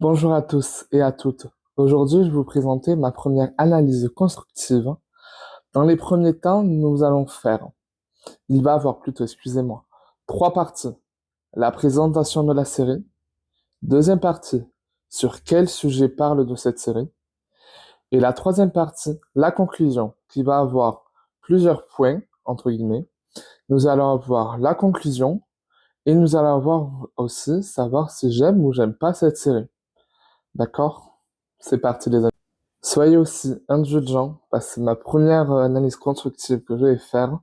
Bonjour à tous et à toutes. Aujourd'hui, je vais vous présenter ma première analyse constructive. Dans les premiers temps, nous allons faire, il va y avoir plutôt, excusez-moi, trois parties. La présentation de la série, deuxième partie, sur quel sujet parle de cette série, et la troisième partie, la conclusion, qui va avoir plusieurs points, entre guillemets. Nous allons avoir la conclusion et nous allons avoir aussi savoir si j'aime ou j'aime pas cette série. D'accord? C'est parti les amis. Soyez aussi indulgents, parce que c'est ma première analyse constructive que je vais faire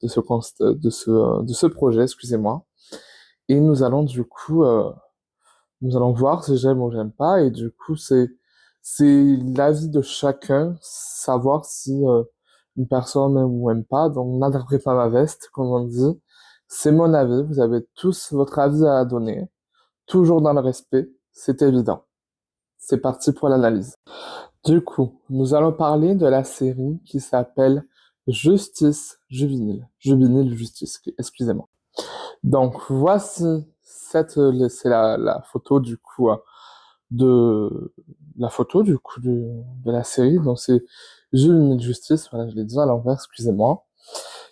de ce projet, excusez-moi. Et nous allons du coup, nous allons voir si j'aime ou j'aime pas. Et du coup, c'est l'avis de chacun, savoir si une personne aime ou aime pas. Donc, n'attrapez pas ma veste, comme on dit. C'est mon avis. Vous avez tous votre avis à donner, toujours dans le respect. C'est évident. C'est parti pour l'analyse. Du coup, nous allons parler de la série qui s'appelle Justice Juvénile. Juvénile Justice, excusez-moi. Donc, voici c'est la photo du coup de la photo du coup de la série. Donc, c'est Juvénile Justice. Voilà, je l'ai dit à l'envers, excusez-moi.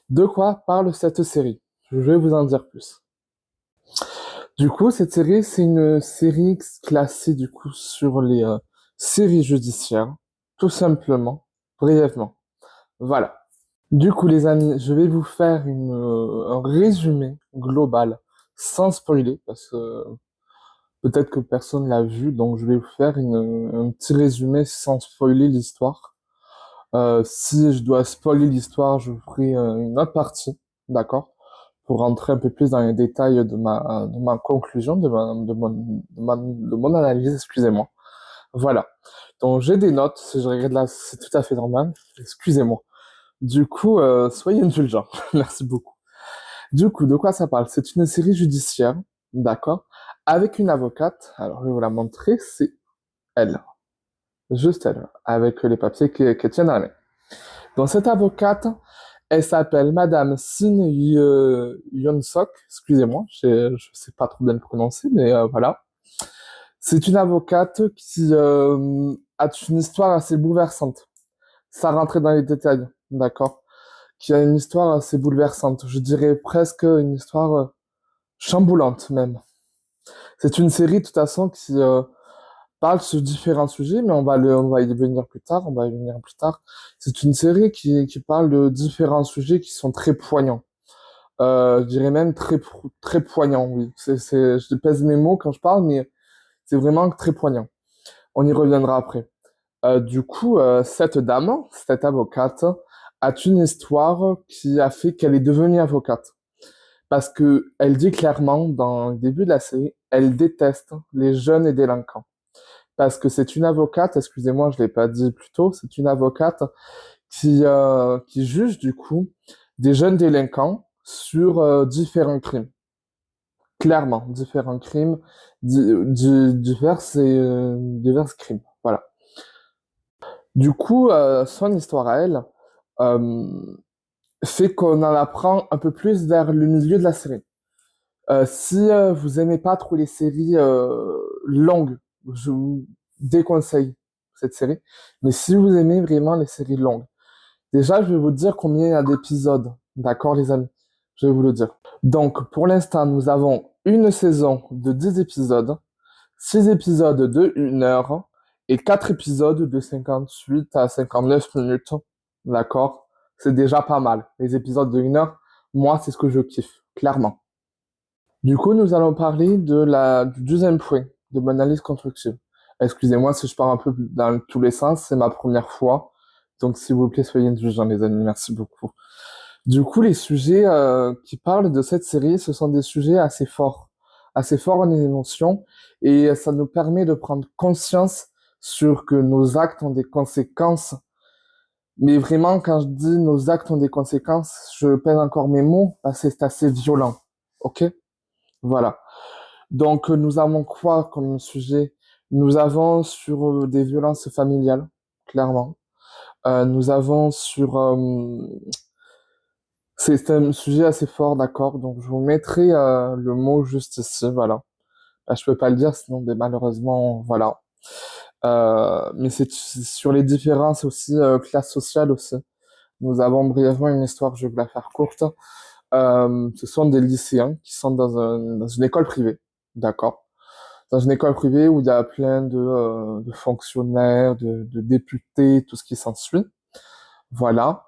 De quoi parle cette série? Je vais vous en dire plus. Du coup, cette série, c'est une série classée du coup sur les séries judiciaires, tout simplement, brièvement. Voilà. Du coup, les amis, je vais vous faire un résumé global, sans spoiler, parce que peut-être que personne l'a vu, donc je vais vous faire un petit résumé sans spoiler l'histoire. Si je dois spoiler l'histoire, je vous ferai une autre partie, d'accord? Pour rentrer un peu plus dans les détails de ma conclusion, de mon analyse, excusez-moi. Voilà. Donc j'ai des notes, si je regarde là, c'est tout à fait normal. Excusez-moi. Du coup, soyez indulgents. Merci beaucoup. Du coup, de quoi ça parle? C'est une série judiciaire, d'accord? Avec une avocate. Alors, je vais vous la montrer. C'est elle. Juste elle. Avec les papiers qu'elle tient dans la main. Donc, cette avocate, elle s'appelle Madame Yeon-sok. Excusez-moi, je sais pas trop bien le prononcer, mais voilà. C'est une avocate qui a une histoire assez bouleversante. Ça rentrait dans les détails, d'accord? Qui a une histoire assez bouleversante. Je dirais presque une histoire chamboulante même. C'est une série, de toute façon, qui parle sur différents sujets, mais on va y venir plus tard, on va y venir plus tard. C'est une série qui parle de différents sujets qui sont très poignants. Je dirais même très poignants, oui. Je pèse mes mots quand je parle, mais c'est vraiment très poignant. On y reviendra après. Du coup, cette dame, cette avocate, a une histoire qui a fait qu'elle est devenue avocate. Parce que elle dit clairement dans le début de la série, elle déteste les jeunes et délinquants. Parce que c'est une avocate, excusez-moi, je l'ai pas dit plus tôt, c'est une avocate qui juge du coup des jeunes délinquants sur différents crimes. Clairement, différents crimes, divers crimes. Voilà. Du coup, son histoire à elle euh, fait qu'on en apprend un peu plus vers le milieu de la série. Si vous aimez pas trop les séries longues, je vous déconseille cette série. Mais si vous aimez vraiment les séries longues, déjà, je vais vous dire combien il y a d'épisodes. D'accord, les amis? Je vais vous le dire. Donc, pour l'instant, nous avons une saison de 10 épisodes, 6 épisodes de 1 heure et 4 épisodes de 58 à 59 minutes. D'accord? C'est déjà pas mal. Les épisodes de 1 heure, moi, c'est ce que je kiffe, clairement. Du coup, nous allons parler du deuxième point de mon analyse constructive. Excusez-moi si je pars un peu dans tous les sens, c'est ma première fois. Donc, s'il vous plaît, soyez indulgents, les amis. Merci beaucoup. Du coup, les sujets qui parlent de cette série, ce sont des sujets assez forts en émotion, et ça nous permet de prendre conscience sur que nos actes ont des conséquences. Mais vraiment, quand je dis nos actes ont des conséquences, je pèse encore mes mots parce que c'est assez violent. OK? Voilà. Donc, nous avons quoi comme sujet? Nous avons sur des violences familiales, clairement. Nous avons sur... c'est un sujet assez fort, d'accord? Donc, je vous mettrai le mot juste ici, voilà. Je peux pas le dire, sinon, ben, malheureusement, voilà. Mais c'est sur les différences aussi, classes sociales aussi. Nous avons brièvement une histoire, je vais la faire courte. Ce sont des lycéens qui sont dans une école privée, d'accord? Dans une école privée où il y a plein de fonctionnaires, de députés, tout ce qui s'ensuit. Voilà.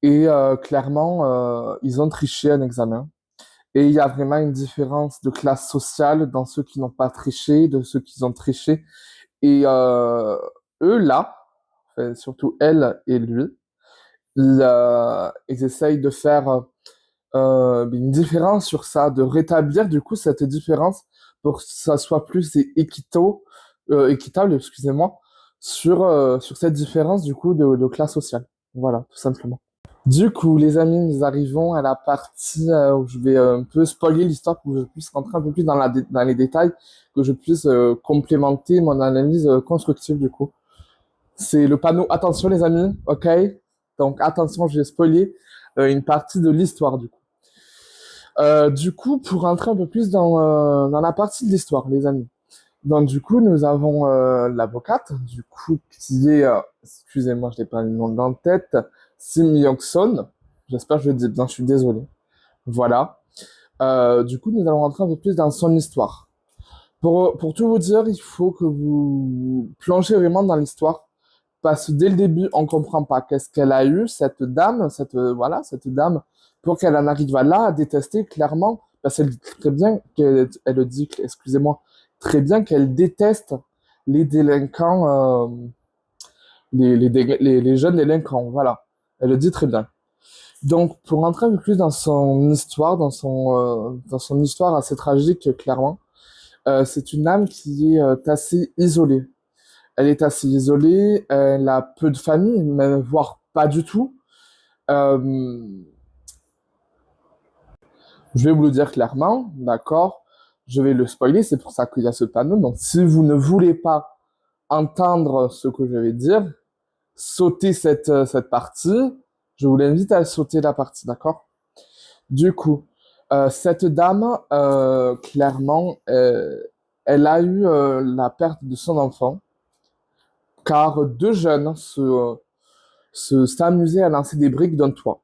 Et clairement, ils ont triché un examen. Et il y a vraiment une différence de classe sociale dans ceux qui n'ont pas triché, de ceux qui ont triché. Et eux, là, enfin, surtout elle et lui, ils essayent de faire une différence sur ça, de rétablir du coup cette différence pour que ça soit plus équitable, excusez-moi, sur cette différence du coup de classe sociale. Voilà, tout simplement. Du coup, les amis, nous arrivons à la partie où je vais un peu spoiler l'histoire pour que je puisse rentrer un peu plus dans les détails, que je puisse complémenter mon analyse constructive du coup. C'est le panneau attention les amis, ok? Donc attention, je vais spoiler une partie de l'histoire du coup. Du coup, pour rentrer un peu plus dans la partie de l'histoire, les amis. Donc du coup, nous avons l'avocate, du coup, qui est, excusez-moi, je n'ai pas le nom dans la tête, Sim Yong-son. J'espère que je le dis bien, je suis désolé. Voilà. Du coup, nous allons rentrer un peu plus dans son histoire. Pour tout vous dire, il faut que vous plongez vraiment dans l'histoire. Parce que dès le début, on comprend pas qu'est-ce qu'elle a eu, cette dame, voilà, cette dame, pour qu'elle en arrive à là, à détester clairement, parce qu'elle dit très bien, elle le dit, excusez-moi, très bien qu'elle déteste les délinquants, les jeunes délinquants, voilà. Elle le dit très bien. Donc, pour rentrer un peu plus dans son histoire, dans son histoire assez tragique, clairement, c'est une âme qui est assez isolée. Elle est assez isolée, elle a peu de famille, même, voire pas du tout. Euh, je vais vous le dire clairement, d'accord? Je vais le spoiler, c'est pour ça qu'il y a ce panneau. Donc, si vous ne voulez pas entendre ce que je vais dire, sautez cette partie. Je vous invite à sauter la partie, d'accord? Du coup, cette dame, clairement, elle a eu la perte de son enfant, car deux jeunes s'amuser à lancer des briques d'un toit.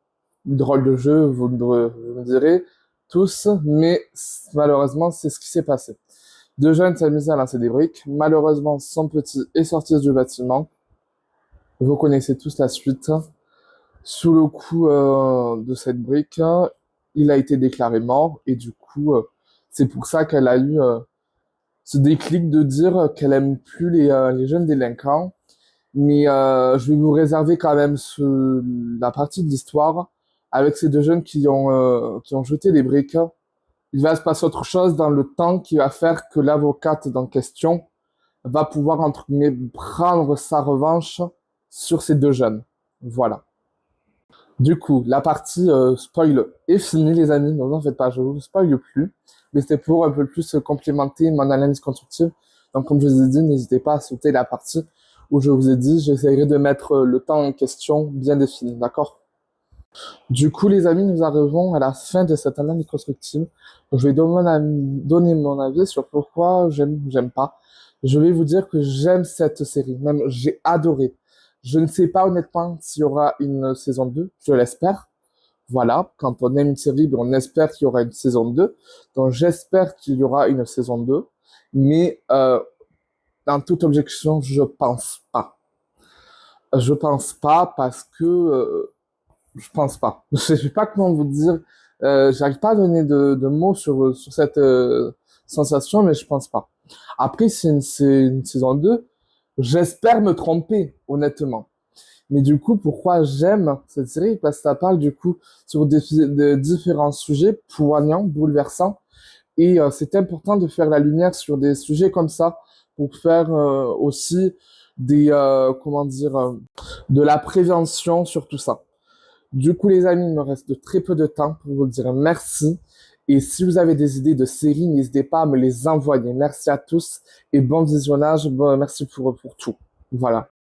Drôle de jeu, vous me direz tous, mais malheureusement, c'est ce qui s'est passé. Deux jeunes s'amusaient à lancer des briques. Malheureusement, son petit est sorti du bâtiment. Vous connaissez tous la suite. Sous le coup de cette brique, il a été déclaré mort et du coup, c'est pour ça qu'elle a eu ce déclic de dire qu'elle aime plus les jeunes délinquants, mais je vais vous réserver quand même la partie de l'histoire avec ces deux jeunes qui ont jeté les briques. Il va se passer autre chose dans le temps qui va faire que l'avocate en question va pouvoir, entre guillemets, prendre sa revanche sur ces deux jeunes. Voilà. Du coup, la partie spoil est finie, les amis. Ne vous en faites pas, je ne vous spoil plus. Mais c'était pour un peu plus complémenter mon analyse constructive. Donc, comme je vous ai dit, n'hésitez pas à sauter la partie où je vous ai dit, j'essaierai de mettre le temps en question bien défini, d'accord? Du coup, les amis, nous arrivons à la fin de cette analyse constructive. Je vais donner mon avis sur pourquoi j'aime ou j'aime pas. Je vais vous dire que j'aime cette série, même j'ai adoré. Je ne sais pas honnêtement s'il y aura une saison 2, je l'espère. Voilà, quand on aime une série, ben, on espère qu'il y aura une saison 2. Donc j'espère qu'il y aura une saison 2. Mais dans toute objection, je pense pas. Je pense pas parce que je pense pas. Je sais pas comment vous dire. J'arrive pas à donner de mots sur cette sensation, mais je pense pas. Après, c'est une saison 2. J'espère me tromper, honnêtement. Mais du coup, pourquoi j'aime cette série? Parce que ça parle du coup sur de différents sujets poignants, bouleversants. Et c'est important de faire la lumière sur des sujets comme ça pour faire aussi comment dire, de la prévention sur tout ça. Du coup, les amis, il me reste très peu de temps pour vous dire merci. Et si vous avez des idées de séries, n'hésitez pas à me les envoyer. Merci à tous et bon visionnage. Bon, merci pour tout. Voilà.